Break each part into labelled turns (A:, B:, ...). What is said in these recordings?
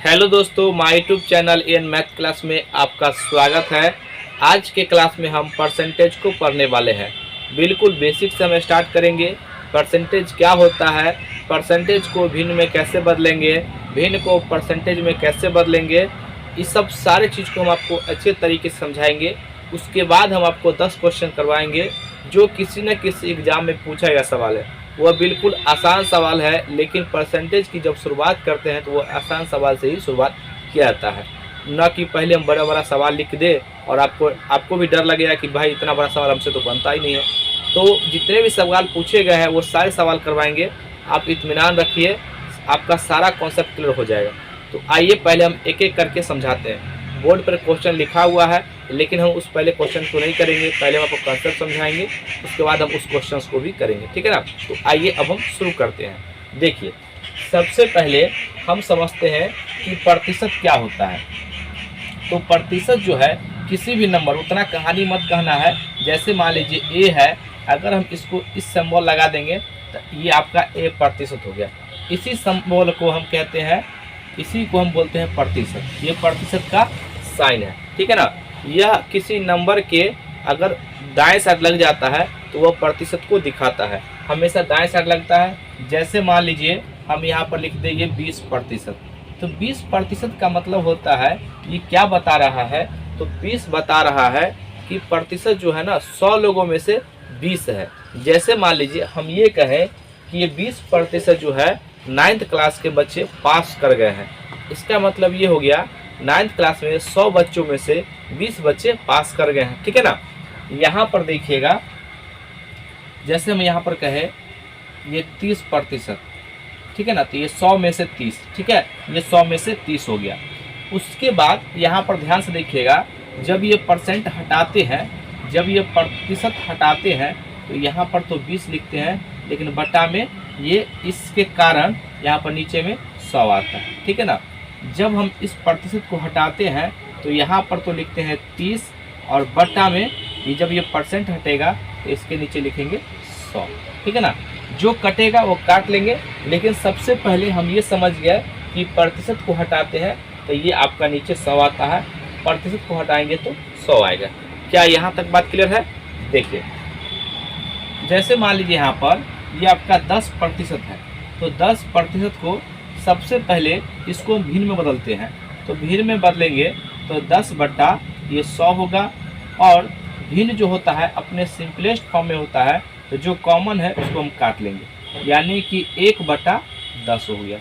A: Hello दोस्तों, my YouTube channel N math class में आपका स्वागत है। आज के क्लास में हम परसेंटेज को पढ़ने वाले हैं। बिल्कुल बेसिक से हम स्टार्ट करेंगे। परसेंटेज क्या होता है, परसेंटेज को भिन्न में कैसे बदलेंगे, भिन्न को परसेंटेज में कैसे बदलेंगे, इस सब सारे चीज़ को हम आपको अच्छे तरीके से समझाएंगे। उसके बाद हम आपको 10 क्वेश्चन करवाएंगे जो किसी न किसी एग्ज़ाम में पूछा गया सवाल है। वह बिल्कुल आसान सवाल है, लेकिन परसेंटेज की जब शुरुआत करते हैं तो वो आसान सवाल से ही शुरुआत किया जाता है, न कि पहले हम बड़ा बड़ा सवाल लिख दे और आपको भी डर लगेगा कि भाई इतना बड़ा सवाल हमसे तो बनता ही नहीं है। तो जितने भी सवाल पूछे गए हैं वो सारे सवाल करवाएंगे। आप इत्मीनान रखिए, आपका सारा कॉन्सेप्ट क्लियर हो जाएगा। तो आइए पहले हम एक एक करके समझाते हैं। बोर्ड पर क्वेश्चन लिखा हुआ है, लेकिन हम उस पहले क्वेश्चन को नहीं करेंगे। पहले हम आपको कॉन्सेप्ट समझाएंगे, उसके बाद हम उस क्वेश्चन को भी करेंगे, ठीक है ना। तो आइए अब हम शुरू करते हैं। देखिए, सबसे पहले हम समझते हैं कि प्रतिशत क्या होता है। तो प्रतिशत जो है किसी भी नंबर, उतना कहानी मत कहना है। जैसे मान लीजिए ए है, अगर हम इसको इस सिंबल लगा देंगे तो ये आपका ए प्रतिशत हो गया। इसी सिंबल को हम कहते हैं, इसी को हम बोलते हैं प्रतिशत। ये प्रतिशत का साइन है, ठीक है ना। यह किसी नंबर के अगर दाएं साइड लग जाता है तो वह प्रतिशत को दिखाता है। हमेशा दाएं साइड लगता है। जैसे मान लीजिए हम यहाँ पर लिख देंगे 20%। तो 20% का मतलब होता है, ये क्या बता रहा है, तो 20 बता रहा है कि प्रतिशत जो है ना 100 लोगों में से 20 है। जैसे मान लीजिए हम ये कहें कि ये 20% जो है 9th क्लास के बच्चे पास कर गए हैं। इसका मतलब ये हो गया 9th क्लास में 100 बच्चों में से 20 बच्चे पास कर गए हैं, ठीक है ना। यहाँ पर देखिएगा, जैसे हम यहाँ पर कहें ये 30%, ठीक है ना। तो ये 100 में से 30, ठीक है, ये 100 में से 30 हो गया। उसके बाद यहाँ पर ध्यान से देखिएगा, जब ये परसेंट हटाते हैं, जब ये प्रतिशत हटाते हैं तो यहाँ पर तो 20 लिखते हैं, लेकिन बटा में ये इसके कारण यहाँ पर नीचे में 100 आता है, ठीक है ना। जब हम इस प्रतिशत को हटाते हैं तो यहाँ पर तो लिखते हैं 30 और बटा में ये जब ये परसेंट हटेगा तो इसके नीचे लिखेंगे 100, ठीक है ना। जो कटेगा वो काट लेंगे, लेकिन सबसे पहले हम ये समझ गए कि प्रतिशत को हटाते हैं तो ये आपका नीचे 100 आता है, प्रतिशत को हटाएंगे तो 100 आएगा। क्या यहाँ तक बात क्लियर है? देखिए, जैसे मान लीजिए यहाँ पर ये आपका 10% है, तो 10% को सबसे पहले इसको भिन्न में बदलते हैं। तो भिन्न में बदलेंगे तो 10 बटा ये 100 होगा, और भिन्न जो होता है अपने सिंपलेस्ट फॉर्म में होता है, तो जो कॉमन है उसको हम काट लेंगे, यानी कि 1 बटा 10 हो गया।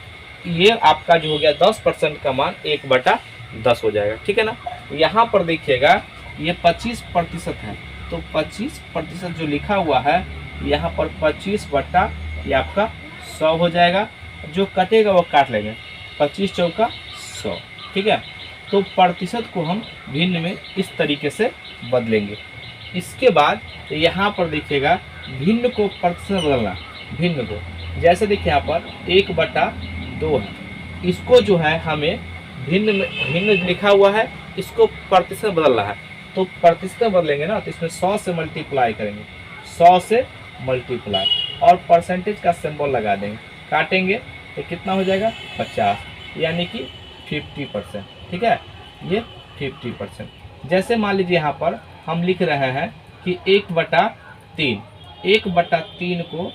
A: ये आपका जो हो गया 10% का मान 1 बटा 10 हो जाएगा, ठीक है ना। यहाँ पर देखिएगा ये 25% है, तो 25% जो लिखा हुआ है यहाँ पर 25 बटा ये आपका 100 हो जाएगा। जो कटेगा वो काट लेंगे, 25 चौका 100, ठीक है। तो प्रतिशत को हम भिन्न में इस तरीके से बदलेंगे। इसके बाद यहाँ पर देखिएगा भिन्न को प्रतिशत में बदलना। भिन्न को जैसे देखिए यहाँ पर 1 बटा 2 है, इसको जो है हमें भिन्न लिखा हुआ है, इसको प्रतिशत में बदलना है। तो प्रतिशत में बदलेंगे ना, तो इसमें 100 से मल्टीप्लाई करेंगे, 100 से मल्टीप्लाई, और परसेंटेज का सिंबल लगा देंगे, काटेंगे तो कितना हो जाएगा 50, यानी कि 50%, ठीक है। ये 50%। जैसे मान लीजिए यहाँ पर हम लिख रहे हैं कि 1 बटा 3, 1 बटा 3 को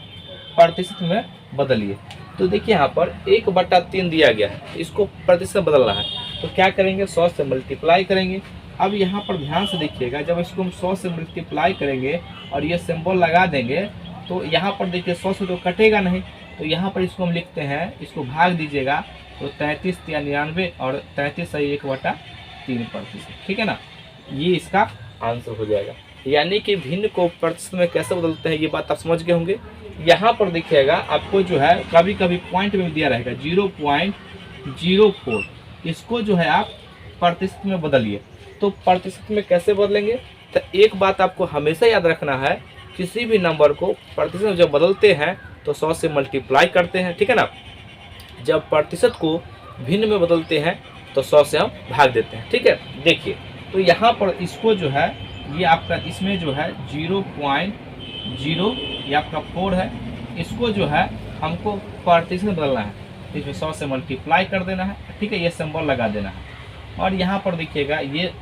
A: प्रतिशत में बदलिए। तो देखिए यहाँ पर 1 बटा 3 दिया गया है, इसको प्रतिशत में बदलना है, तो क्या करेंगे 100 से मल्टीप्लाई करेंगे। अब यहाँ पर ध्यान से देखिएगा, जब इसको हम 100 से मल्टीप्लाई करेंगे और ये सिंबल लगा देंगे तो यहाँ पर देखिए 100 से तो कटेगा नहीं, तो यहाँ पर इसको हम लिखते हैं, इसको भाग दीजिएगा तो 33 या 99, और 33 से 1 बटा 3%, ठीक है ना। ये इसका आंसर हो जाएगा। यानी कि भिन्न को प्रतिशत में कैसे बदलते हैं ये बात आप समझ गए होंगे। यहाँ पर देखिएगा आपको जो है कभी कभी पॉइंट में दिया रहेगा 0.04, इसको जो है आप प्रतिशत में बदलिए। तो प्रतिशत में कैसे बदलेंगे, तो एक बात आपको हमेशा याद रखना है, किसी भी नंबर को प्रतिशत में जब बदलते हैं तो 100 से मल्टीप्लाई करते हैं, ठीक है ना। जब प्रतिशत को भिन्न में बदलते हैं तो 100 से हम भाग देते हैं, ठीक है। देखिए, तो यहाँ पर इसको जो है ये आपका इसमें जो है 0.0 ये आपका 4 है, इसको जो है हमको प्रतिशत में बदलना है। इसमें 100 से मल्टीप्लाई कर देना है, ठीक है, ये सिंबल लगा देना है। और यहाँ पर देखिएगा ये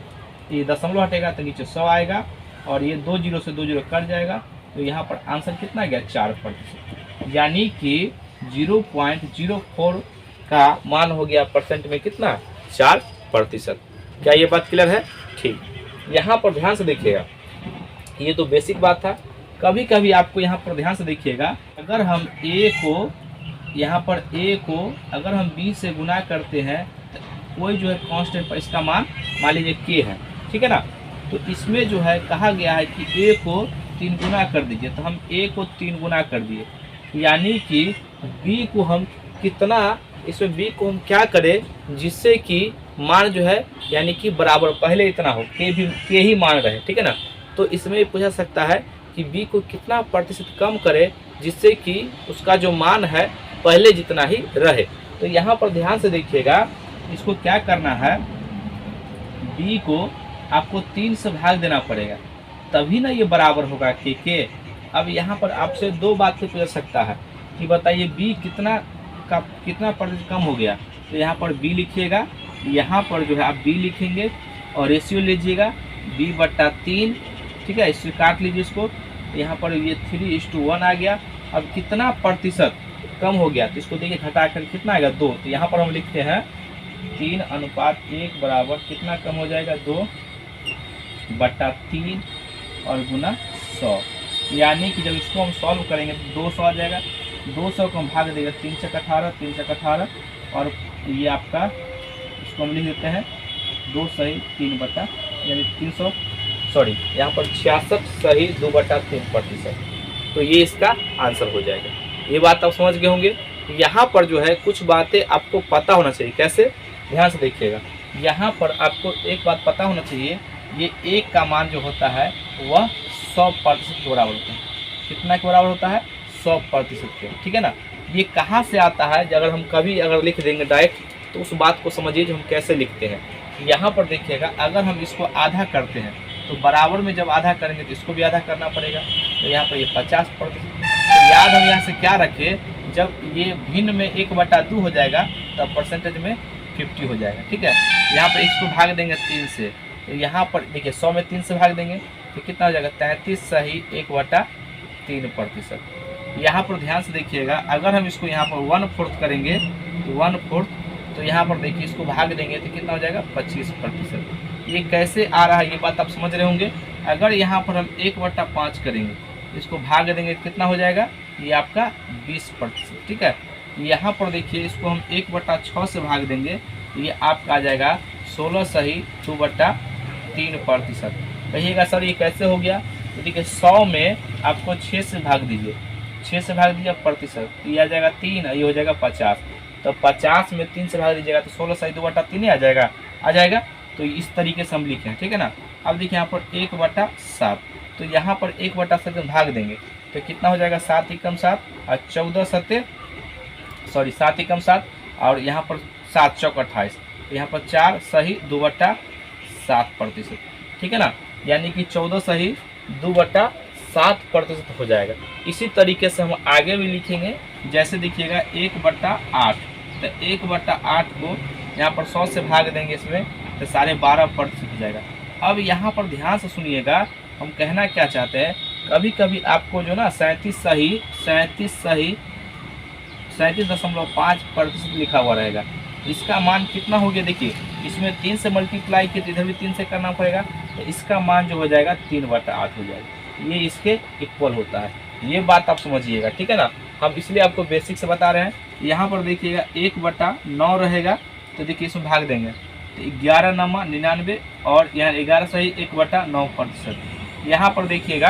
A: दशमलव हटेगा तो नीचे 100 आएगा और ये 2 जीरो से 2 जीरो कट जाएगा, तो यहाँ पर आंसर कितना गया 4%, यानी कि 0.04 का मान हो गया परसेंट में कितना 4%। क्या ये बात क्लियर है? ठीक, यहाँ पर ध्यान से देखिएगा, ये तो बेसिक बात था। कभी कभी आपको यहाँ पर ध्यान से देखिएगा, अगर हम a को यहाँ पर a को अगर हम b से गुना करते हैं, कोई जो है कांस्टेंट पर इसका मान मान लीजिए k है, ठीक है ना, तो इसमें जो है कहा गया है कि a को 3 गुना कर दीजिए, तो हम a को 3 गुना कर दिए, यानी कि b को हम कितना, इसमें b को हम क्या करें जिससे कि मान जो है यानी कि बराबर पहले इतना हो, k ही मान रहे, ठीक है ना। तो इसमें पूछा सकता है कि b को कितना प्रतिशत कम करे जिससे कि उसका जो मान है पहले जितना ही रहे। तो यहाँ पर ध्यान से देखिएगा, इसको क्या करना है, b को आपको 3 से भाग देना पड़ेगा, तभी ना ये बराबर होगा के। अब यहाँ पर आपसे 2 बात से पूछ सकता है कि बताइए b कितना प्रतिशत कम हो गया, तो यहाँ पर b लिखिएगा, यहाँ पर जो है आप b लिखेंगे और रेशियो लीजिएगा b/3, ठीक है, इससे काट लीजिए इसको, यहाँ पर ये 3:1 आ गया। अब कितना प्रतिशत कम हो गया, तो इसको देखिए घटा कर कितना आएगा 2, तो यहाँ पर हम लिखते हैं 3:1 बराबर कितना कम हो जाएगा 2/3 और गुना 100, यानी कि जब इसको हम सॉल्व करेंगे तो 200 आ जाएगा, 200 को हम भाग देगा 3 से 18, 3 से 18 और ये आपका इसको हम लिख देते हैं 2 सही 3 बटा यानी 300 यहाँ पर 66 सही 2/3%, तो ये इसका आंसर हो जाएगा। ये बात आप समझ गए होंगे। यहाँ पर जो है कुछ बातें आपको पता होना चाहिए, कैसे, ध्यान से देखिएगा, यहाँ पर आपको एक बात पता होना चाहिए, ये 1 का मान जो होता है वह 100% के बराबर होता है। कितना के बराबर होता है 100% के, ठीक है ना। ये कहाँ से आता है, अगर हम कभी अगर लिख देंगे डायरेक्ट तो उस बात को समझिए जो हम कैसे लिखते हैं। यहाँ पर देखिएगा, अगर हम इसको आधा करते हैं तो बराबर में जब आधा करेंगे तो इसको भी आधा करना पड़ेगा, तो यहाँ पर ये 50%। तो याद हम यहाँ से क्या रखें, जब ये भिन्न में 1/2 हो जाएगा तब परसेंटेज में 50 हो जाएगा, ठीक है। यहाँ पर इसको भाग देंगे 3 से, तो यहाँ पर देखिए 100 में 3 से भाग देंगे तो कितना हो जाएगा 33 सही 1/3%। यहाँ पर ध्यान से देखिएगा, अगर हम इसको यहाँ पर 1/4 करेंगे तो 1/4, तो यहाँ पर देखिए इसको भाग देंगे तो कितना हो जाएगा 25%। ये कैसे आ रहा है ये बात आप समझ रहे होंगे। अगर यहाँ पर हम 1/5 करेंगे, इसको भाग देंगे कितना हो जाएगा, ये आपका 20%, ठीक है। यहाँ पर देखिए इसको हम 1/6 से भाग देंगे, ये आपका आ जाएगा 16 सही 2/3%। कहिएगा सर ये कैसे हो गया, तो देखिए 100 में आपको 6 से भाग दीजिए, 6 से भाग दीजिए प्रतिशत, तो ये आ जाएगा 3, ये हो जाएगा 50, तो 50 में 3 से भाग दीजिएगा तो 16 सही 2/3 आ जाएगा। तो इस तरीके से हम लिखे हैं, ठीक है ना। अब देखिए यहाँ पर 1/7, तो यहाँ पर 1/7 में भाग देंगे तो कितना हो जाएगा 7 एकम 7 और 7 एकम 7 और यहाँ पर 7 चौक 28, तो यहाँ पर 4 सही 2/7%, ठीक है ना, यानी कि 14 सही 2/7% हो जाएगा। इसी तरीके से हम आगे भी लिखेंगे, जैसे देखिएगा 1/8, तो 1/8 को यहाँ पर 100 से भाग देंगे इसमें तो 12.5% हो जाएगा। अब यहाँ पर ध्यान से सुनिएगा, हम कहना क्या चाहते हैं, कभी कभी आपको जो ना 37.5% लिखा हुआ रहेगा, इसका मान कितना हो गया, देखिए इसमें 3 से मल्टीप्लाई किया तो इधर भी 3 से करना पड़ेगा, तो इसका मान जो हो जाएगा 3/8 हो जाएगा, ये इसके इक्वल होता है। ये बात आप समझिएगा, ठीक है ना। हम इसलिए आपको बेसिक से बता रहे हैं। यहाँ पर देखिएगा 1/9 रहेगा, तो देखिए इसमें भाग देंगे तो 11 नमा 99 और यहाँ 11 सही 1/9%। यहाँ पर देखिएगा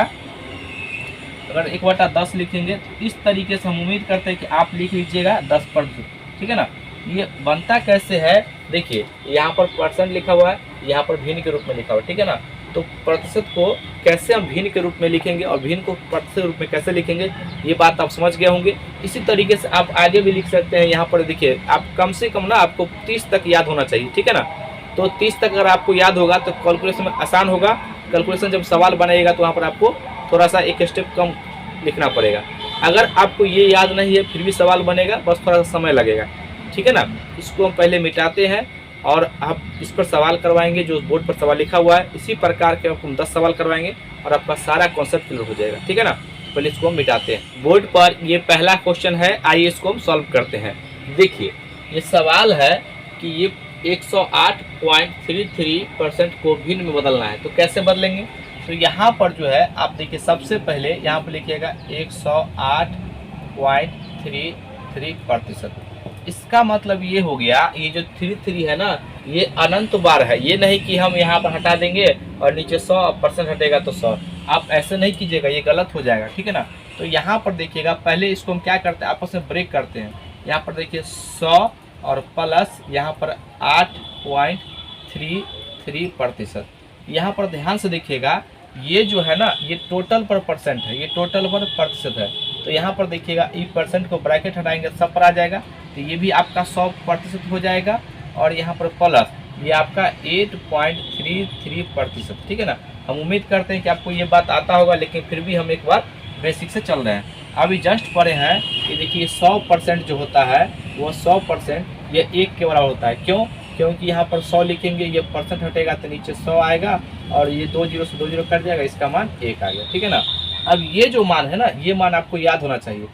A: अगर 1/10 लिखेंगे तो इस तरीके से हम उम्मीद करते हैं कि आप लिख लीजिएगा 10%, ठीक है ना। ये बनता कैसे है, देखिए यहाँ पर परसेंट लिखा हुआ है, यहाँ पर भिन्न के रूप में लिखा हुआ है, ठीक है ना। तो प्रतिशत को कैसे हम भिन्न के रूप में लिखेंगे और भिन्न को प्रतिशत रूप में कैसे लिखेंगे, ये बात आप समझ गए होंगे। इसी तरीके से आप आगे भी लिख सकते हैं। यहाँ पर देखिए आप कम से कम ना आपको 30 तक याद होना चाहिए, ठीक है ना। तो 30 तक अगर आपको याद होगा तो कैलकुलेशन में आसान होगा। कैलकुलेशन जब सवाल बनाएगा तो वहाँ पर आपको थोड़ा सा एक स्टेप कम लिखना पड़ेगा। अगर आपको ये याद नहीं है फिर भी सवाल बनेगा, बस थोड़ा सा समय लगेगा। ठीक है ना। इसको हम पहले मिटाते हैं और आप इस पर सवाल करवाएंगे, जो बोर्ड पर सवाल लिखा हुआ है इसी प्रकार के आपको हम 10 सवाल करवाएंगे और आपका सारा कॉन्सेप्ट क्लियर हो जाएगा, ठीक है ना। पहले इसको हम मिटाते हैं। बोर्ड पर ये पहला क्वेश्चन है, आइए इसको हम सॉल्व करते हैं। देखिए ये सवाल है कि ये 108.33% को भिन्न में बदलना है, तो कैसे बदलेंगे। तो यहाँ पर जो है आप देखिए, सबसे पहले यहाँ पर लिखिएगा 108.33%। इसका मतलब ये हो गया, ये जो 33 है ना, ये अनंत बार है। ये नहीं कि हम यहाँ पर हटा देंगे और नीचे 100% हटेगा तो 100, आप ऐसे नहीं कीजिएगा, ये गलत हो जाएगा, ठीक है ना। तो यहाँ पर देखिएगा, पहले इसको हम क्या करते हैं, आपस में ब्रेक करते हैं। यहाँ पर देखिए 100 और प्लस यहाँ पर 8.33%। यहाँ पर ध्यान से देखिएगा, ये जो है ना, ये टोटल पर परसेंट है, ये टोटल पर प्रतिशत है। तो यहाँ पर देखिएगा, ई परसेंट को ब्रैकेट हटाएंगे सब पर आ जाएगा, तो ये भी आपका 100% हो जाएगा। और यहाँ पर प्लस ये आपका 8.33%, ठीक है ना। हम उम्मीद करते हैं कि आपको ये बात आता होगा, लेकिन फिर भी हम एक बार बेसिक से चल रहे हैं। अभी जस्ट पढ़े हैं कि देखिए 100% जो होता है वो 100% ये 1 के बराबर होता है। क्यों? क्योंकि यहाँ पर 100 लिखेंगे, ये परसेंट हटेगा तो नीचे 100 आएगा और ये 2 जीरो से 2 जीरो कट जाएगा, इसका मान 1 आ गया, ठीक है ना। अब ये जो मान है ना, ये मान आपको याद होना चाहिए।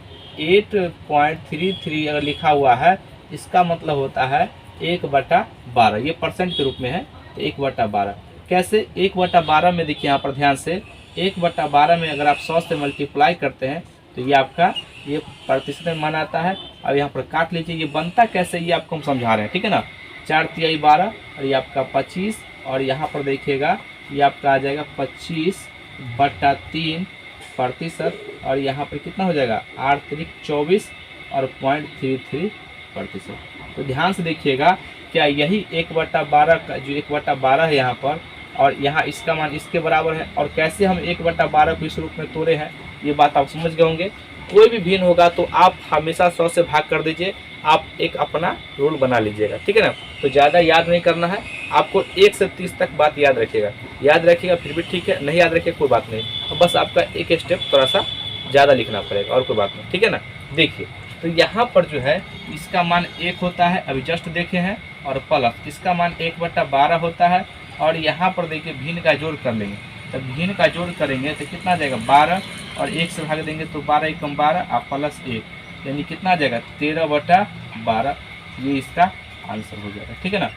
A: 8.33 अगर लिखा हुआ है, इसका मतलब होता है 1/12। ये परसेंट के रूप में है, तो 1/12 कैसे 1/12 में, देखिए यहाँ पर ध्यान से, 1/12 में अगर आप 100 से मल्टीप्लाई करते हैं तो ये आपका ये प्रतिशत में मान आता है। अब यहाँ पर काट लीजिए, ये बनता कैसे ये आपको हम समझा रहे हैं, ठीक है ना। 4 तिहाई 12 और ये आपका 25 और यहाँ पर देखिएगा ये आपका आ जाएगा 25/3% और यहाँ पर कितना हो जाएगा 8 तिरिक 24 और 0.33%। तो ध्यान से देखिएगा, क्या यही 1/12 का जो 1/12 है यहाँ पर, और यहाँ इसका मान इसके बराबर है। और कैसे हम 1/12 को इस रूप में तोड़े हैं, ये बात आप समझ गए होंगे। कोई भी भिन्न होगा तो आप हमेशा 100 से भाग कर दीजिए, आप एक अपना रूल बना लीजिएगा, ठीक है ना। तो ज़्यादा याद नहीं करना है आपको, 1 से 30 तक बात याद रखिएगा। याद रखिएगा फिर भी ठीक है, नहीं याद रखिएगा कोई बात नहीं, तो बस आपका एक स्टेप थोड़ा सा ज़्यादा लिखना पड़ेगा और कोई बात नहीं, ठीक है ना। देखिए तो यहाँ पर जो है इसका मान 1 होता है, अभी जस्ट देखे हैं, और प्लस इसका मान 1/12 होता है। और यहाँ पर देखिए भिन्न का जोड़ कर लेंगे, तो भिन्न का जोड़ करेंगे तो कितना जाएगा 12 और 1 से भाग देंगे तो 12 × 12 और प्लस 1, यानी कितना जाएगा 13/12। ये इसका आंसर हो जाएगा, ठीक है ना।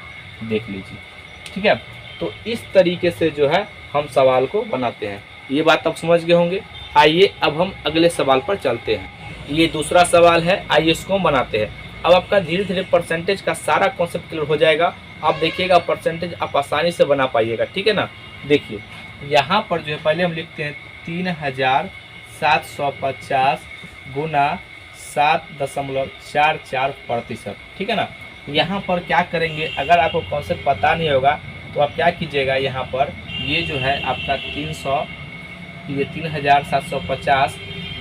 A: देख लीजिए, ठीक है। तो इस तरीके से जो है हम सवाल को बनाते हैं, ये बात आप समझ गए होंगे। आइए अब हम अगले सवाल पर चलते हैं। ये दूसरा सवाल है, आइए इसको हम बनाते हैं। अब आपका धीरे धीरे परसेंटेज का सारा कॉन्सेप्ट क्लियर हो जाएगा। आप देखिएगा परसेंटेज आप आसानी से बना पाइएगा, ठीक है ना। देखिए यहाँ पर जो है पहले हम लिखते हैं 3750 गुना 7.44%, ठीक है ना। यहाँ पर क्या करेंगे, अगर आपको कॉन्सेप्ट पता नहीं होगा तो आप क्या कीजिएगा, यहाँ पर ये जो है आपका 3750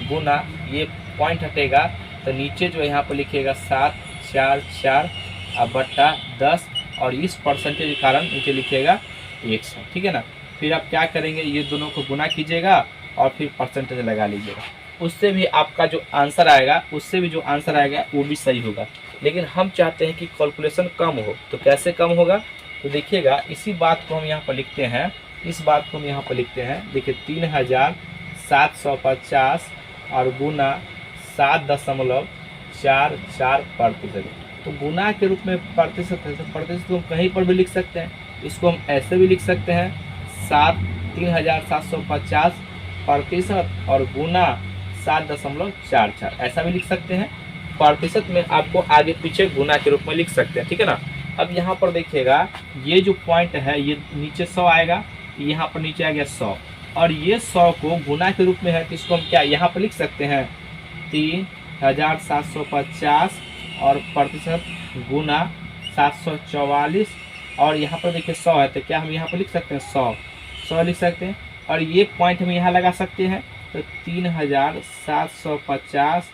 A: गुना, ये पॉइंट हटेगा तो नीचे जो है यहाँ पर लिखिएगा 744/10 और इस परसेंटेज के कारण नीचे लिखिएगा 100, ठीक है ना। फिर आप क्या करेंगे, ये दोनों को गुना कीजिएगा और फिर परसेंटेज लगा लीजिएगा। उससे भी आपका जो आंसर आएगा, वो भी सही होगा। लेकिन हम चाहते हैं कि कैलकुलेशन कम हो, तो कैसे कम होगा, तो देखिएगा इसी बात को हम यहाँ पर लिखते हैं, इस बात को हम यहाँ पर लिखते हैं। देखिए 3750 और गुना 7.44%, तो गुना के रूप में प्रतिशत है, तो प्रतिशत को हम कहीं पर भी लिख सकते हैं। इसको हम ऐसे भी लिख सकते हैं 3750% और गुना 7.44, ऐसा भी लिख सकते हैं। प्रतिशत में आपको आगे पीछे गुना के रूप में लिख सकते हैं, ठीक है ना। अब यहाँ पर देखिएगा ये जो पॉइंट है ये नीचे 100 आएगा, यहाँ पर नीचे आ गया 100 और ये 100 को गुना के रूप में है, तो इसको हम क्या यहाँ पर लिख सकते हैं 3750 और प्रतिशत गुना 744 और यहाँ पर देखिए 100 है, तो क्या हम यहाँ पर लिख सकते हैं 100 लिख सकते हैं। और ये पॉइंट हम यहाँ लगा सकते हैं, तो 3750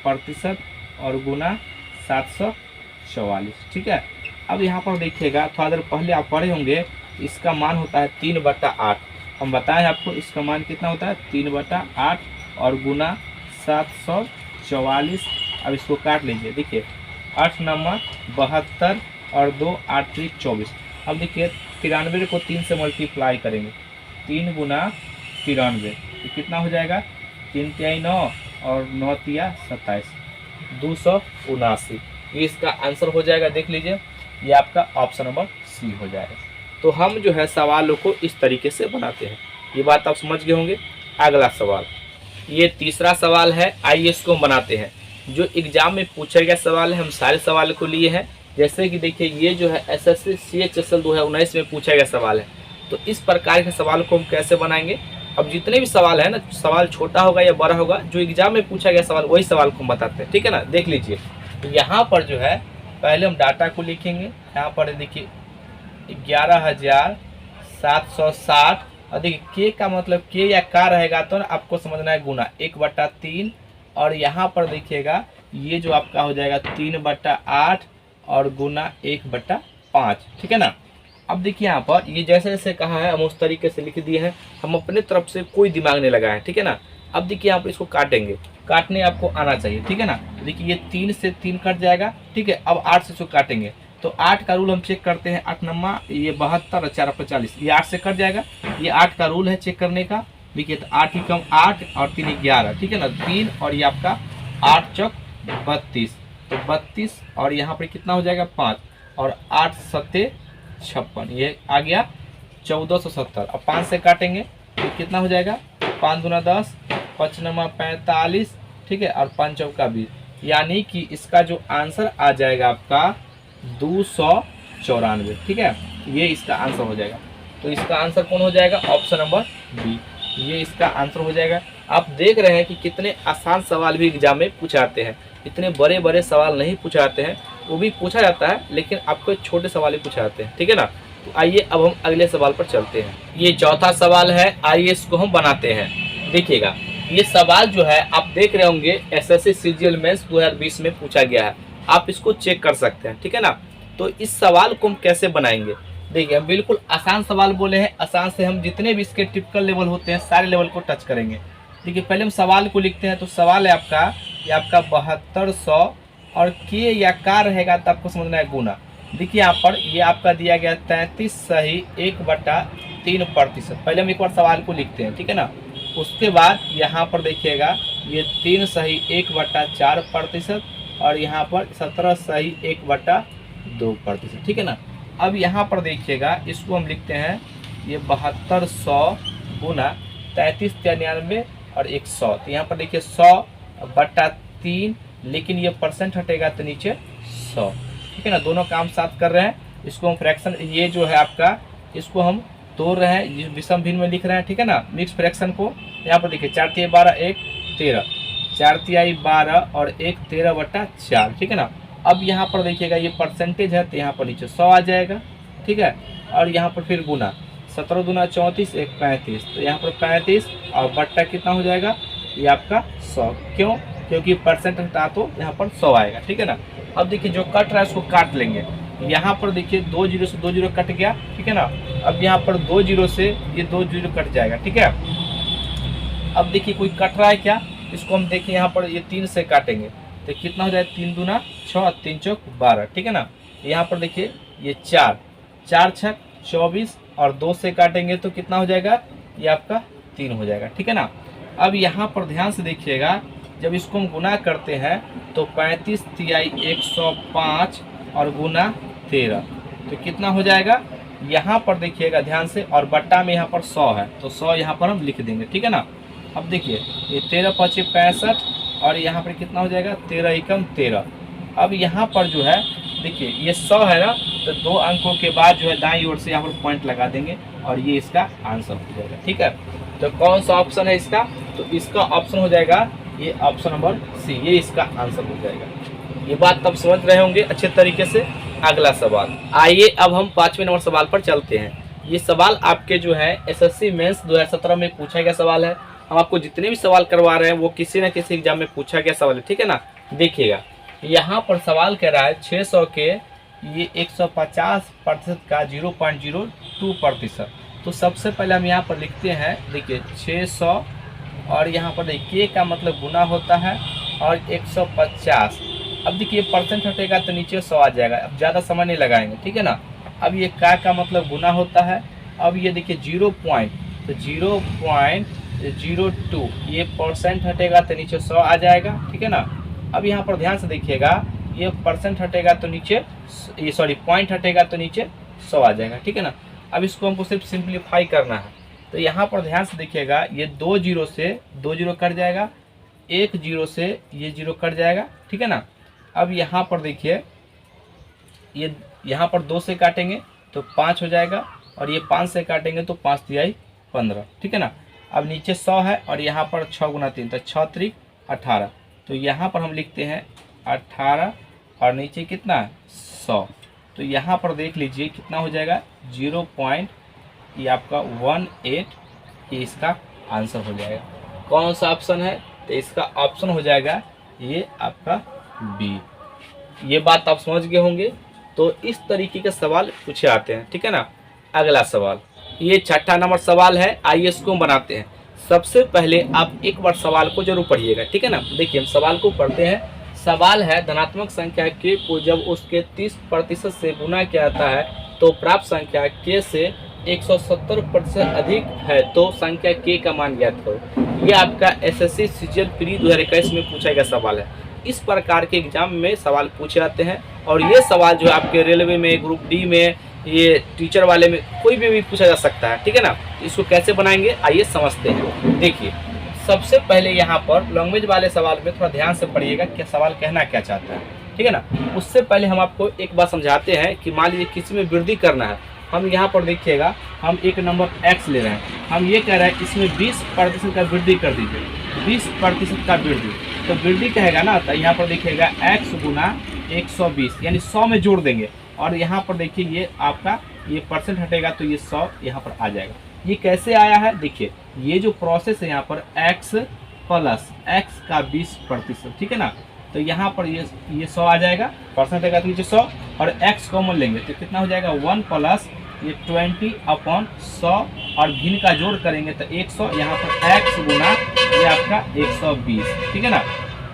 A: प्रतिशत और गुना 744, ठीक है। अब यहाँ पर देखिएगा थोड़ा देर पहले आप पढ़े होंगे, इसका मान होता है 3/8। हम बताएं आपको इसका मान कितना होता है 3/8 और गुना 744। अब इसको काट लीजिए, देखिए 8 नमा 72 और 2 8 3 24। अब देखिए 93 को 3 से मल्टीप्लाई करेंगे, 3 गुना 93 तो कितना हो जाएगा, 3 तिहाई 9 और 9 तिया 27, 279। ये इसका आंसर हो जाएगा। देख लीजिए ये आपका ऑप्शन नंबर सी हो जाएगा। तो हम जो है सवालों को इस तरीके से बनाते हैं, ये बात आप समझ गए होंगे। अगला सवाल, ये तीसरा सवाल है, आइए इसको हम बनाते हैं। जो एग्जाम में पूछा गया सवाल है, हम सारे सवाल को लिए हैं। जैसे कि देखिए ये जो है एसएससी CHSL 2019 में पूछा गया सवाल है। तो इस प्रकार के सवाल को हम कैसे बनाएंगे। अब जितने भी सवाल है ना, सवाल छोटा होगा या बड़ा होगा, जो एग्जाम में पूछा गया सवाल वही सवाल को हम बताते हैं, ठीक है ना। देख लीजिए तो यहाँ पर जो है पहले हम डाटा को लिखेंगे। यहाँ पर देखिए 11,760 और देखिए के का मतलब के या का रहेगा तो ना आपको समझना है गुना 1/3 और यहाँ पर देखिएगा ये जो आपका हो जाएगा 3/8 और गुना 1/5, ठीक है ना। अब देखिए यहाँ पर ये जैसे जैसे कहा है हम उस तरीके से लिख दिए हैं, हम अपने तरफ से कोई दिमाग नहीं लगाए, ठीक है ना। अब देखिए यहाँ पर इसको काटेंगे, काटने आपको आना चाहिए, ठीक है ना। देखिए ये 3 से 3 कट जाएगा, ठीक है। अब 8 से इसको काटेंगे तो 8 का रूल हम चेक करते हैं, 8 नमा ये 72 और 4 45, ये 8 से कट जाएगा। ये 8 का रूल है चेक करने का। देखिए तो 8 ही कम 8 और 3 11, ठीक है ना। 3 और ये आपका 8 चौक 32, तो 32 और यहाँ पर कितना हो जाएगा 5 और 8 सत्ते 56, ये आ गया 1470। अब 5 से काटेंगे तो कितना हो जाएगा, 5 दूना 10, 5 नमा 45, ठीक है, और 5 चौका 20, यानी कि इसका जो आंसर आ जाएगा आपका 294, ठीक है। ये इसका आंसर हो जाएगा। तो इसका आंसर कौन हो जाएगा, ऑप्शन नंबर बी, ये इसका आंसर हो जाएगा। आप देख रहे हैं कि कितने आसान सवाल भी एग्जाम में पूछाते हैं, इतने बड़े बड़े सवाल नहीं पूछाते हैं, वो भी पूछा जाता है लेकिन आपको छोटे सवाल ही पूछाते हैं, ठीक है ना। तो आइए अब हम अगले सवाल पर चलते हैं। ये चौथा सवाल है, आइए इसको हम बनाते हैं। देखिएगा ये सवाल जो है आप देख रहे होंगे एसएससी सीजीएल मेंस 2020 में पूछा गया है, आप इसको चेक कर सकते हैं, ठीक है ना। तो इस सवाल को हम कैसे बनाएंगे, देखिए हम बिल्कुल आसान सवाल बोले हैं, आसान से हम जितने भी इसके टिपिकल लेवल होते हैं सारे लेवल को टच करेंगे। देखिए पहले हम सवाल को लिखते हैं। तो सवाल है आपका, ये आपका 7200 और के या का रहेगा तो आपको समझना है गुना। देखिए यहाँ पर ये आपका दिया गया 33 सही 1/3%। पहले हम एक बार सवाल को लिखते हैं, ठीक है ना। उसके बाद यहाँ पर देखिएगा ये 3 सही 1/4% और यहाँ पर 17 सही 1/2%, ठीक है ना। अब यहाँ पर देखिएगा इसको हम लिखते हैं ये 7200 गुना 3393 और 100। तो यहाँ पर देखिए 100/3, लेकिन ये परसेंट हटेगा तो नीचे 100, ठीक है ना। दोनों काम साथ कर रहे हैं। इसको हम फ्रैक्शन, ये जो है आपका, इसको हम तोड़ रहे हैं, विषम भिन्न में लिख रहे हैं, ठीक है ना, मिक्स फ्रैक्शन को। यहाँ पर देखिए 4 तिहाई 12 1 13, 4 तिहाई 12 और 1 13/4, ठीक है ना। अब यहाँ पर देखिएगा ये परसेंटेज है तो यहाँ पर नीचे 100 आ जाएगा, ठीक है। और यहाँ पर फिर गुना 17 दूना 34 1 35, तो यहाँ पर 35 और बट्टा कितना हो जाएगा, ये आपका 100। क्यों, क्योंकि परसेंट हटा तो यहाँ पर 100 आएगा, ठीक है ना। अब देखिए जो कट रहा है उसको काट लेंगे। यहाँ पर देखिए 2 जीरो से 2 जीरो कट गया, ठीक है ना। अब यहाँ पर 2 जीरो से ये 2 जीरो कट जाएगा, ठीक है। अब देखिए कोई कट रहा है क्या, इसको हम देखिए यहाँ पर ये 3 से काटेंगे तो कितना हो जाएगा, 3 दूना 6 3 चौक 12, ठीक है ना। यहाँ पर देखिए ये 4 6 24 और 2 से काटेंगे तो कितना हो जाएगा, ये आपका 3 हो जाएगा, ठीक है ना। अब यहाँ पर ध्यान से देखिएगा, जब इसको हम गुना करते हैं तो 35 तिहाई 105 और गुना 13 तो कितना हो जाएगा, यहाँ पर देखिएगा ध्यान से, और बट्टा में यहाँ पर 100 है तो 100 यहाँ पर हम लिख देंगे, ठीक है ना। अब देखिए ये 13 5 65 और यहाँ पर कितना हो जाएगा, 13 एकम 13। अब यहाँ पर जो है देखिए ये 100 है ना, तो 2 अंकों के बाद जो है दाईं ओर से यहाँ पर पॉइंट लगा देंगे और ये इसका आंसर हो जाएगा, ठीक है। तो कौन सा ऑप्शन है इसका, तो इसका ऑप्शन हो जाएगा ये ऑप्शन नंबर सी, ये इसका आंसर हो जाएगा। ये बात तब समझ रहे होंगे अच्छे तरीके से। अगला सवाल, आइए अब हम 5वें नंबर सवाल पर चलते हैं। ये सवाल आपके जो है एसएससी मेंस 2017 में पूछा गया सवाल है। हम आपको जितने भी सवाल करवा रहे हैं वो किसी न किसी एग्जाम में पूछा गया सवाल है, ठीक है ना। देखिएगा यहाँ पर सवाल कह रहा है 600 के ये 150% का 0.02%। तो सबसे पहले हम यहाँ पर लिखते हैं, देखिए 600 और यहाँ पर देखिए का मतलब गुना होता है और 150। अब देखिए परसेंट हटेगा तो नीचे 100 आ जाएगा। अब ज़्यादा समय नहीं लगाएंगे, ठीक है ना। अब ये का मतलब गुना होता है। अब ये देखिए 0 पॉइंट, तो 0.02 ये परसेंट हटेगा तो नीचे 100 आ जाएगा, ठीक है ना। अब यहाँ पर ध्यान से देखिएगा, ये परसेंट हटेगा तो नीचे ये सॉरी पॉइंट हटेगा तो नीचे 100 आ जाएगा, ठीक है ना। अब इसको हमको सिर्फ सिंप्लीफाई करना है। तो यहाँ पर ध्यान से देखिएगा, ये 2 जीरो से 2 जीरो कट जाएगा, 1 जीरो से ये 0 कट जाएगा, ठीक है ना। अब यहाँ पर देखिए, ये यहाँ पर 2 से काटेंगे तो 5 हो जाएगा, और ये 5 से काटेंगे तो 5 तिहाई 15, ठीक है ना। अब नीचे 100 है और यहाँ पर 6 गुना 3 तो 6 त्रिक 18, तो यहाँ पर हम लिखते हैं 18 और नीचे कितना है 100। तो यहाँ पर देख लीजिए कितना हो जाएगा 0 पॉइंट ये आपका 18, ये इसका आंसर हो जाएगा। कौन सा ऑप्शन है, तो इसका ऑप्शन हो जाएगा ये आपका बी। ये बात आप समझ गए होंगे। तो इस तरीके के सवाल पूछे आते हैं, ठीक है ना। अगला सवाल, ये 6ठा नंबर सवाल है, आइए इसको हम बनाते हैं। सबसे पहले आप एक बार सवाल को जरूर पढ़िएगा, ठीक है ना। देखिए हम सवाल को पढ़ते हैं। सवाल है, धनात्मक संख्या k को जब उसके 30% से गुना किया जाता है तो प्राप्त संख्या k से 170% अधिक है, तो संख्या k का मान ज्ञात करो। ये आपका एसएससी सीजीएल प्री 2021 में पूछा गया सवाल है। इस प्रकार के एग्जाम में सवाल पूछे जाते हैं, और ये सवाल जो आपके रेलवे में, ग्रुप डी में, ये टीचर वाले में कोई भी पूछा जा सकता है, ठीक है ना। इसको कैसे बनाएंगे आइए समझते हैं। देखिए सबसे पहले यहाँ पर लैंग्वेज वाले सवाल में थोड़ा ध्यान से पढ़िएगा कि सवाल कहना क्या चाहता है, ठीक है ना। उससे पहले हम आपको एक बात समझाते हैं कि मान लीजिए किसी में वृद्धि करना है। हम यहाँ पर देखिएगा, हम एक नंबर x ले रहे हैं, हम ये कह रहे हैं इसमें 20% का वृद्धि कर दीजिए, 20% का वृद्धि। तो वृद्धि कहेगा ना, तो यहाँ पर देखिएगा x गुना 120 यानी 100 में जोड़ देंगे, और यहाँ पर देखिए ये आपका ये परसेंट हटेगा तो ये 100 यहाँ पर आ जाएगा। ये कैसे आया है, देखिए ये जो प्रोसेस है यहाँ पर x प्लस x का 20%, ठीक है ना। तो यहाँ पर ये 100 आ जाएगा, परसेंट हटेगा तो नीचे 100, और x कॉमन लेंगे तो कितना हो जाएगा 1 प्लस ये 20/100, और भिन्न का जोड़ करेंगे तो 100, यहाँ पर x गुना ये आपका 120, ठीक है ना,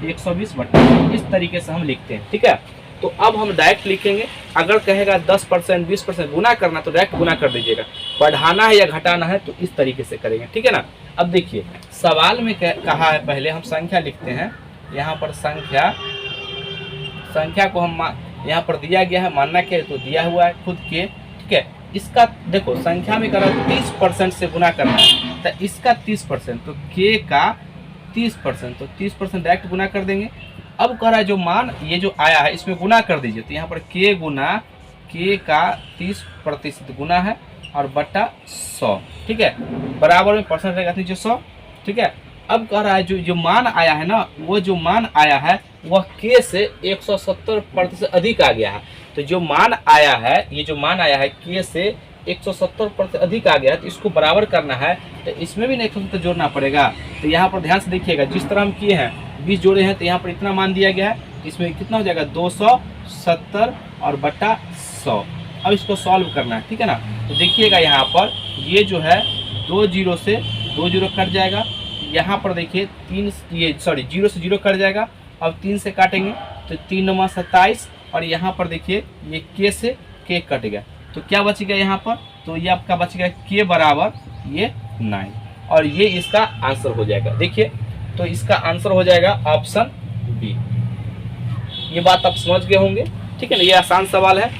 A: 120 बटा। इस तरीके से हम लिखते हैं, ठीक है। तो अब हम डायरेक्ट लिखेंगे। अगर कहेगा 10% 20% गुना करना तो डायरेक्ट गुना कर दीजिएगा, बढ़ाना है या घटाना है तो इस तरीके से करेंगे, ठीक है ना। अब देखिए सवाल में कहा है, पहले हम संख्या लिखते हैं। यहाँ पर संख्या को हम यहाँ पर दिया गया है, मानना क्या है तो दिया हुआ है खुद के, ठीक है। इसका देखो संख्या में करा 30% से गुना करना है, तो इसका 30%, तो k का 30%, तो 30% डायरेक्ट गुना कर देंगे। अब कह रहा है जो मान ये जो आया है इसमें गुना कर दीजिए, तो यहाँ पर k गुना k का 30% गुना है और बटा 100, ठीक है, बराबर में परसेंट रहेगा नीचे 100, ठीक है। अब कह रहा है जो मान आया है ना, वो जो मान आया है वह k से 170% अधिक आ गया है। तो जो मान आया है, ये जो मान आया है k से 170% अधिक आ गया है, तो इसको बराबर करना है, तो इसमें भी 170 जोड़ना पड़ेगा। तो यहाँ पर ध्यान से देखिएगा, जिस तरह हम किए हैं 20 जोड़े हैं, तो यहाँ पर इतना मान दिया गया है, इसमें कितना हो जाएगा 270 और बटा 100। अब इसको सॉल्व करना है, ठीक है ना। तो देखिएगा यहाँ पर ये जो है 2 जीरो से 2 जीरो कट जाएगा, यहाँ पर देखिए 0 से 0 कट जाएगा। अब 3 से काटेंगे तो 3 9 27, और यहाँ पर देखिए ये k से k कट गया, तो क्या बच गया यहाँ पर, तो ये आपका बच गया k बराबर ये 9, और ये इसका आंसर हो जाएगा। देखिए तो इसका आंसर हो जाएगा ऑप्शन बी। ये बात आप समझ गए होंगे, ठीक है ना। ये आसान सवाल है।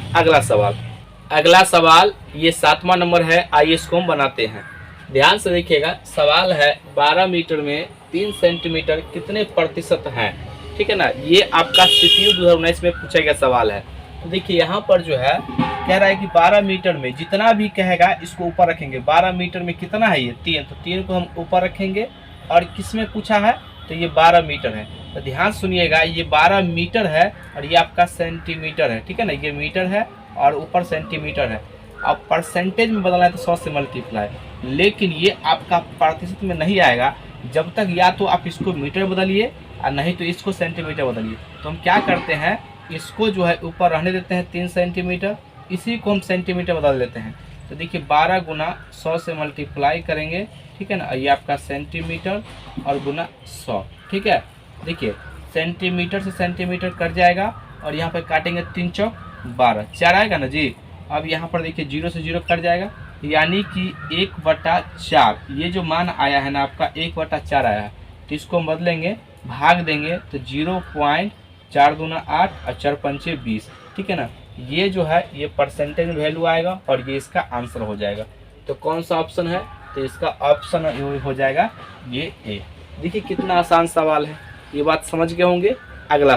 A: अगला सवाल ये 7वां नंबर है, आइए इसको हम बनाते हैं। ध्यान से देखिएगा, सवाल है 12 मीटर में 3 सेंटीमीटर कितने प्रतिशत हैं, ठीक है ना। ये आपका सीपीयू 2019 में पूछा गया सवाल है। तो देखिए यहाँ पर जो है कह रहा है कि 12 मीटर में जितना भी कहेगा इसको ऊपर रखेंगे। 12 मीटर में कितना है, ये 3, तो 3 को हम ऊपर रखेंगे, और किस में पूछा है तो ये 12 मीटर है। तो ध्यान सुनिएगा, ये 12 मीटर है और ये आपका सेंटीमीटर है, ठीक है ना। ये मीटर है और ऊपर सेंटीमीटर है। अब परसेंटेज में बदलना है तो 100 से मल्टीप्लाई, लेकिन ये आपका प्रतिशत में नहीं आएगा जब तक या तो आप इसको मीटर बदलिए और नहीं तो इसको सेंटीमीटर बदलिए। तो हम क्या करते हैं, इसको जो है ऊपर रहने देते हैं 3 सेंटीमीटर, इसी को हम सेंटीमीटर बदल देते हैं। तो देखिए 12 गुना 100 से मल्टीप्लाई करेंगे, ठीक है ना, ये आपका सेंटीमीटर और गुना 100, ठीक है। देखिए सेंटीमीटर से सेंटीमीटर कट जाएगा और यहाँ पे काटेंगे 3 चौक 12, 4 आएगा ना जी। अब यहाँ पर देखिए 0 से 0 कट जाएगा, यानी कि 1/4 ये जो मान आया है ना आपका 1/4 आया है, तो इसको हम बदलेंगे, भाग देंगे तो 0.4 दूना 8 और 4 पंचे 20, ठीक है ना। ये जो है ये परसेंटेज वैल्यू आएगा और ये इसका आंसर हो जाएगा। तो कौन सा ऑप्शन है, तो इसका ऑप्शन हो जाएगा ये ए। देखिए कितना आसान सवाल है, ये बात समझ गए होंगे। अगला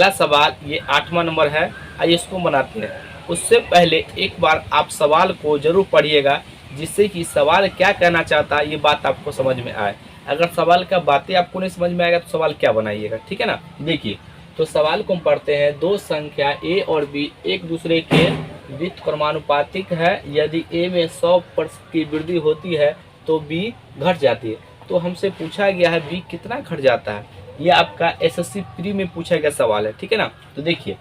A: सवाल ये 8वां नंबर है, आइए इसको बनाते हैं। उससे पहले एक बार आप सवाल को जरूर पढ़िएगा, जिससे कि सवाल क्या कहना चाहता है ये बात आपको समझ में आए। अगर सवाल का बातें आपको नहीं समझ में आएगा तो सवाल क्या बनाइएगा, ठीक है ना। देखिए तो सवाल को हम पढ़ते हैं। दो संख्या ए और बी एक दूसरे के व्युत्क्रमानुपातिक है। यदि ए में 100% की वृद्धि होती है तो बी घट जाती है। तो हमसे पूछा गया है बी कितना घट जाता है। ये आपका एसएससी प्री में पूछा गया सवाल है, ठीक है ना। तो देखिए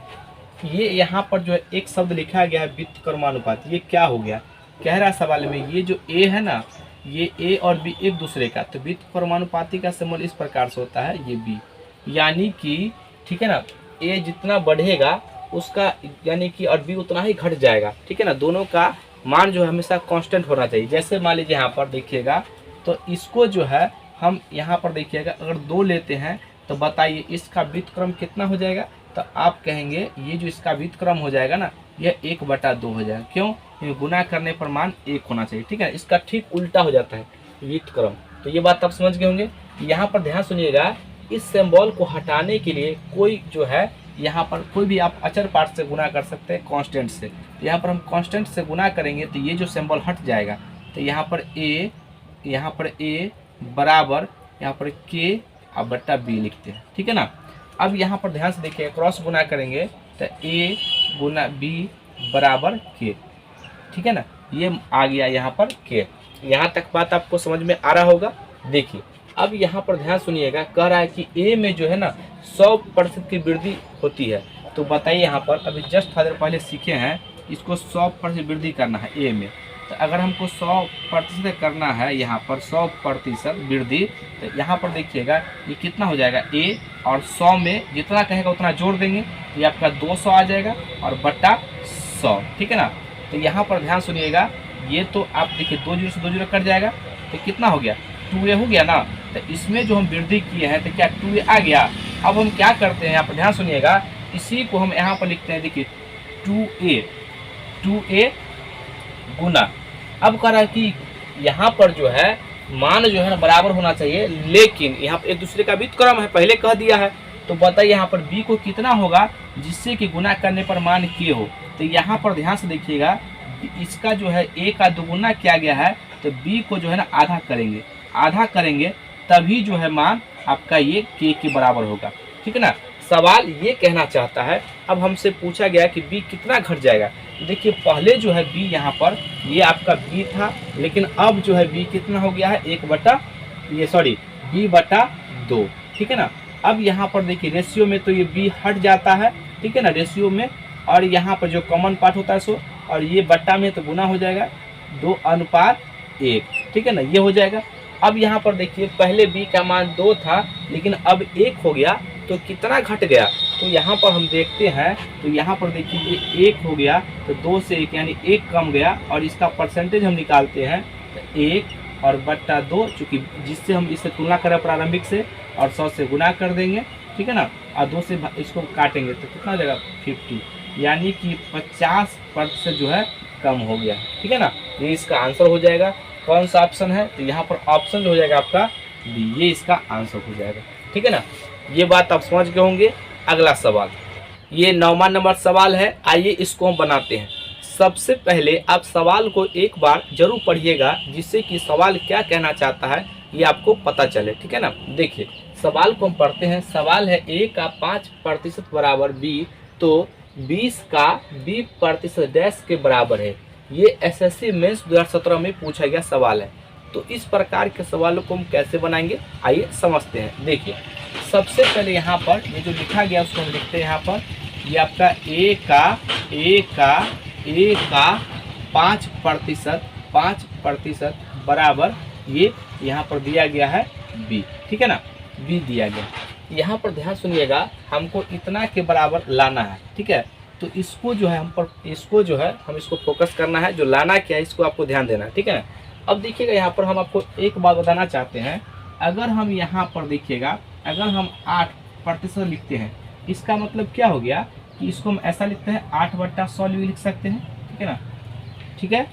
A: ये यहाँ पर जो है एक शब्द लिखा गया है व्युत्क्रमानुपात, ये क्या हो गया, कह रहा सवाल में ये जो ए है ना, ये ए और बी एक दूसरे का, तो व्युत्क्रमानुपाती का सिंबल इस प्रकार से होता है ये बी, यानी कि ठीक है ना, ए जितना बढ़ेगा उसका यानी कि और बी उतना ही घट जाएगा, ठीक है ना। दोनों का मान जो है हमेशा कांस्टेंट होना चाहिए। जैसे मान लीजिए यहाँ पर देखिएगा तो इसको जो है हम यहाँ पर देखिएगा अगर 2 लेते हैं तो बताइए इसका व्युत्क्रम कितना हो जाएगा। तो आप कहेंगे ये जो इसका व्युत्क्रम हो जाएगा ना यह 1/2 हो जाएगा। क्यों, ये गुना करने पर मान 1 होना चाहिए, ठीक है। इसका ठीक उल्टा हो जाता है व्युत्क्रम। तो ये बात आप समझ गए होंगे। यहाँ पर ध्यान सुनिएगा, इस सिंबल को हटाने के लिए कोई जो है यहाँ पर कोई भी आप अचर पार्ट से गुना कर सकते हैं कांस्टेंट से। यहाँ पर हम कांस्टेंट से गुना करेंगे तो ये जो सिंबल हट जाएगा। तो यहाँ पर ए बराबर यहाँ पर के और बट्टा बी लिखते हैं, ठीक है ना। अब यहाँ पर ध्यान से देखिए क्रॉस गुना करेंगे तो ए गुना बी बराबर के, ठीक है ना। ये आ गया यहाँ पर के। यहाँ तक बात आपको समझ में आ रहा होगा। देखिए अब यहाँ पर ध्यान सुनिएगा, कह रहा है कि ए में जो है ना 100% की वृद्धि होती है। तो बताइए यहाँ पर अभी जस्ट थोड़ी देर पहले सीखे हैं इसको 100% वृद्धि करना है ए में। तो अगर हमको 100% करना है यहाँ पर 100% वृद्धि, तो यहाँ पर देखिएगा ये कितना हो जाएगा ए और 100 में जितना कहेगा उतना जोड़ देंगे, ये आपका 200 आ जाएगा और बट्टा 100, ठीक है ना। तो यहाँ पर ध्यान सुनिएगा, ये तो आप देखिए 2 0 से 2 0 कट जाएगा तो कितना हो गया 2a हो गया ना। तो इसमें जो हम वृद्धि किए हैं तो क्या 2a आ गया। अब हम क्या करते हैं यहाँ पर ध्यान सुनिएगा, इसी को हम यहाँ पर लिखते हैं, देखिए 2a गुना। अब कह रहा है कि यहाँ पर जो है मान जो है ना बराबर होना चाहिए, लेकिन यहाँ पर एक दूसरे का व्युत्क्रम है पहले कह दिया है। तो बताइए यहाँ पर b को कितना होगा जिससे कि गुना करने पर मान k हो। तो यहाँ पर ध्यान से देखिएगा इसका जो है a का दुगुना किया गया है, तो b को जो है ना आधा करेंगे तभी जो है मान आपका ये k के बराबर होगा, ठीक है ना। सवाल ये कहना चाहता है, अब हमसे पूछा गया कि b कितना घट जाएगा। देखिए पहले जो है b यहाँ पर ये आपका b था, लेकिन अब जो है b कितना हो गया है b/2, ठीक है ना। अब यहाँ पर देखिए रेशियो में तो ये b हट जाता है, ठीक है ना, रेशियो में। और यहाँ पर जो कॉमन पार्ट होता है सो, और ये बट्टा में तो गुना हो जाएगा 2:1, ठीक है ना, ये हो जाएगा। अब यहाँ पर देखिए पहले b का मान 2 था लेकिन अब 1 हो गया, तो कितना घट गया। तो यहाँ पर हम देखते हैं तो यहाँ पर देखिए ये 1 हो गया, तो 2 से 1 यानी 1 कम गया, और इसका परसेंटेज हम निकालते हैं तो 1 और बट्टा 2, चूँकि जिससे हम इससे तुलना करें प्रारंभिक से और 100 से गुना कर देंगे, ठीक है ना, और 2 से इसको काटेंगे तो कितना हो जाएगा 50, यानी कि 50% जो है कम हो गया, ठीक है ना। ये इसका आंसर हो जाएगा। कौन सा ऑप्शन है, तो यहाँ पर ऑप्शन जो हो जाएगा आपका बी, ये इसका आंसर हो जाएगा, ठीक है ना। ये बात आप समझ गए होंगे। अगला सवाल ये 9वां नंबर सवाल है, आइए इसको हम बनाते हैं। सबसे पहले आप सवाल को एक बार जरूर पढ़िएगा, जिससे कि सवाल क्या कहना चाहता है ये आपको पता चले, ठीक है ना। देखिए सवाल को हम पढ़ते हैं। सवाल है a का 5% बराबर b, तो 20 का b% डैश के बराबर है। ये एसएससी मेंस 2017 में पूछा गया सवाल है। तो इस प्रकार के सवालों को हम कैसे बनाएंगे आइए समझते हैं। देखिए सबसे पहले यहाँ पर ये जो लिखा गया उसको हम लिखते हैं। यहाँ पर ये आपका a का 5% बराबर ये यहाँ पर दिया गया है b, ठीक है ना, b दिया गया। यहाँ पर ध्यान सुनिएगा, हमको इतना के बराबर लाना है, ठीक है। तो इसको जो है हम इसको फोकस करना है, जो लाना क्या है इसको आपको ध्यान देना है, ठीक है ना। अब देखिएगा यहाँ पर हम आपको एक बात बताना चाहते हैं, अगर हम यहाँ पर देखिएगा, अगर हम 8% लिखते हैं, इसका मतलब क्या हो गया कि इसको हम ऐसा लिखते हैं 8/100 भी लिख सकते हैं, ठीक है ना, ठीक है।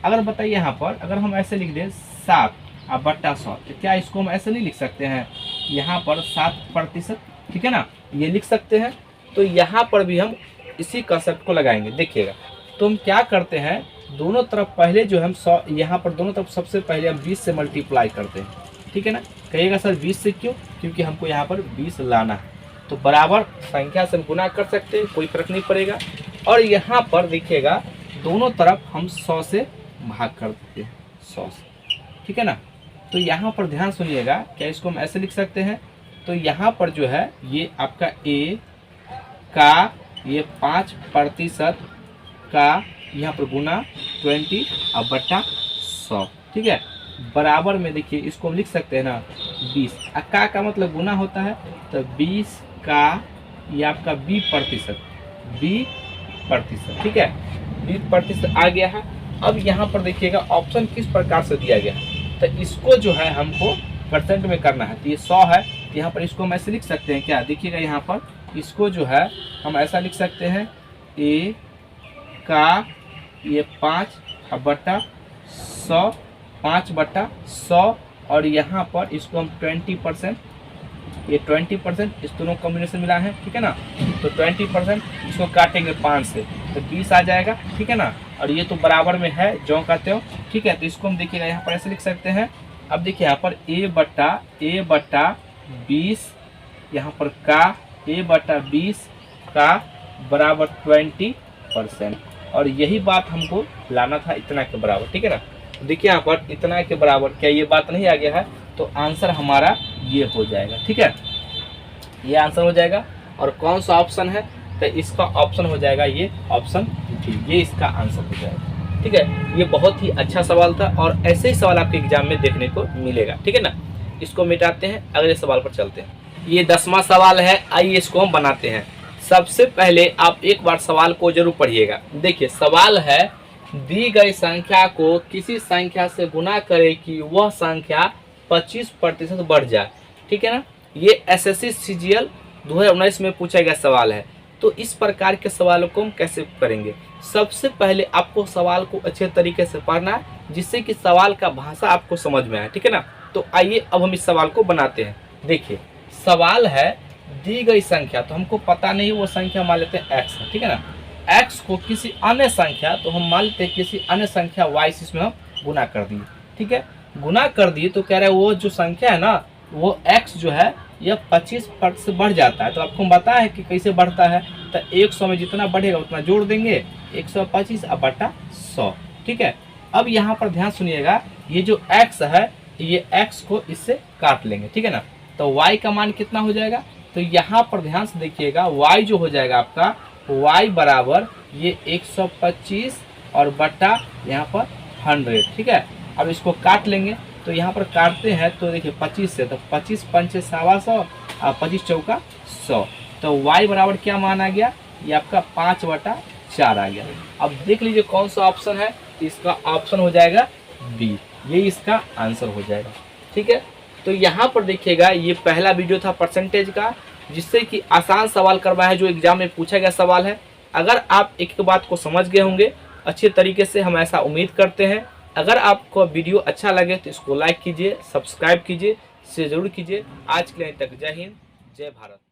A: अगर बताइए यहाँ पर अगर हम ऐसे लिख दें 7/100, तो क्या इसको हम ऐसे नहीं लिख सकते हैं, यहाँ पर 7%, ठीक है ना, ये लिख सकते हैं। तो यहाँ पर भी हम इसी कंसेप्ट को लगाएंगे। देखिएगा, तो हम क्या करते हैं, दोनों तरफ पहले जो हम 100, यहाँ पर दोनों तरफ सबसे पहले हम 20 से मल्टीप्लाई करते हैं, ठीक है ना। कहिएगा सर 20 से क्यों, क्योंकि हमको यहाँ पर 20 लाना है। तो बराबर संख्या से हम गुना कर सकते हैं, कोई फर्क नहीं पड़ेगा। और यहाँ पर देखिएगा दोनों तरफ हम 100 से भाग कर देते हैं, 100 से, ठीक है ना। तो यहाँ पर ध्यान सुनिएगा, क्या इसको हम ऐसे लिख सकते हैं, तो यहाँ पर जो है ये आपका a का ये 5% का यहाँ पर गुना 20/100, ठीक है। बराबर में देखिए इसको हम लिख सकते हैं ना 20, का मतलब गुना होता है, तो 20 का ये आपका 20%, ठीक है, 20% आ गया है। अब यहाँ पर देखिएगा ऑप्शन किस प्रकार से दिया गया है, तो इसको जो है हमको परसेंट में करना है। तो ये 100 है, तो यहाँ पर इसको हम ऐसे लिख सकते हैं, क्या देखिएगा यहाँ पर इसको जो है हम ऐसा लिख सकते हैं, a का ये 5/100, 5/100, और यहाँ पर इसको हम 20%, ये 20% इस दोनों कॉम्बिनेशन मिला है, ठीक है ना। तो 20% इसको काटेंगे 5 से, तो 20 आ जाएगा, ठीक है ना। और ये तो बराबर में है, जो कहते हो, ठीक है। तो इसको हम देखिएगा यहाँ पर ऐसे लिख सकते हैं। अब देखिए यहाँ पर a/20, यहाँ पर का a/20 का बराबर 20%, और यही बात हमको लाना था इतना के बराबर, ठीक है ना। देखिए यहाँ पर इतना के बराबर, क्या ये बात नहीं आ गया है, तो आंसर हमारा ये हो जाएगा, ठीक है, ये आंसर हो जाएगा। और कौन सा ऑप्शन है, तो इसका ऑप्शन हो जाएगा ये ऑप्शन डी, ये इसका आंसर हो जाएगा, ठीक है। ये बहुत ही अच्छा सवाल था, और ऐसे ही सवाल आपके एग्जाम में देखने को मिलेगा, ठीक है ना। इसको मिटाते हैं, अगले सवाल पर चलते हैं। ये 10वां सवाल है, आइए इसको हम बनाते हैं। सबसे पहले आप एक बार सवाल को जरूर पढ़िएगा। देखिए सवाल है, दी गई संख्या को किसी संख्या से गुना करे कि वह संख्या 25% बढ़ जाए, ठीक है ना। ये SSC CGL 2019 में पूछा गया सवाल है। तो इस प्रकार के सवालों को हम कैसे करेंगे, सबसे पहले आपको सवाल को अच्छे तरीके से पढ़ना है, जिससे कि सवाल का भाषा आपको समझ में आए, ठीक है ना। तो आइए अब हम इस सवाल को बनाते हैं। देखिए सवाल है, दी गई संख्या, तो हमको पता नहीं वो संख्या मान लेते हैं x है, ठीक है ना। x को किसी अन्य संख्या, तो हम मान लेते हैं किसी अन्य संख्या y से इसमें हम गुना कर दिए, ठीक है। गुना कर दिए तो कह रहे हैं वो जो संख्या है ना, वो x जो है यह 25% से बढ़ जाता है। तो आपको बताया है कि कैसे बढ़ता है, तो 100 में जितना बढ़ेगा उतना जोड़ देंगे, 125/100, ठीक है। अब यहाँ पर ध्यान सुनिएगा, ये जो x है, ये x को इससे काट लेंगे, ठीक है ना। तो y का मान कितना हो जाएगा, तो यहाँ पर ध्यान से देखिएगा, y जो हो जाएगा आपका, y बराबर ये 125 और बटा यहाँ पर 100, ठीक है। अब इसको काट लेंगे, तो यहाँ पर काटते हैं तो देखिए 25 से, तो 25 पंचे 125 और 25 चौका 100, तो y बराबर क्या मान आ गया, ये आपका 5/4 आ गया। अब देख लीजिए कौन सा ऑप्शन है, इसका ऑप्शन हो जाएगा बी, ये इसका आंसर हो जाएगा, ठीक है। तो यहाँ पर देखिएगा, ये पहला वीडियो था परसेंटेज का, जिससे कि आसान सवाल करवाया है, जो एग्जाम में पूछा गया सवाल है। अगर आप एक बात को समझ गए होंगे अच्छे तरीके से, हम ऐसा उम्मीद करते हैं। अगर आपको वीडियो अच्छा लगे तो इसको लाइक कीजिए, सब्सक्राइब कीजिए, शेयर जरूर कीजिए। आज के लिए तक जय हिंद, जय भारत।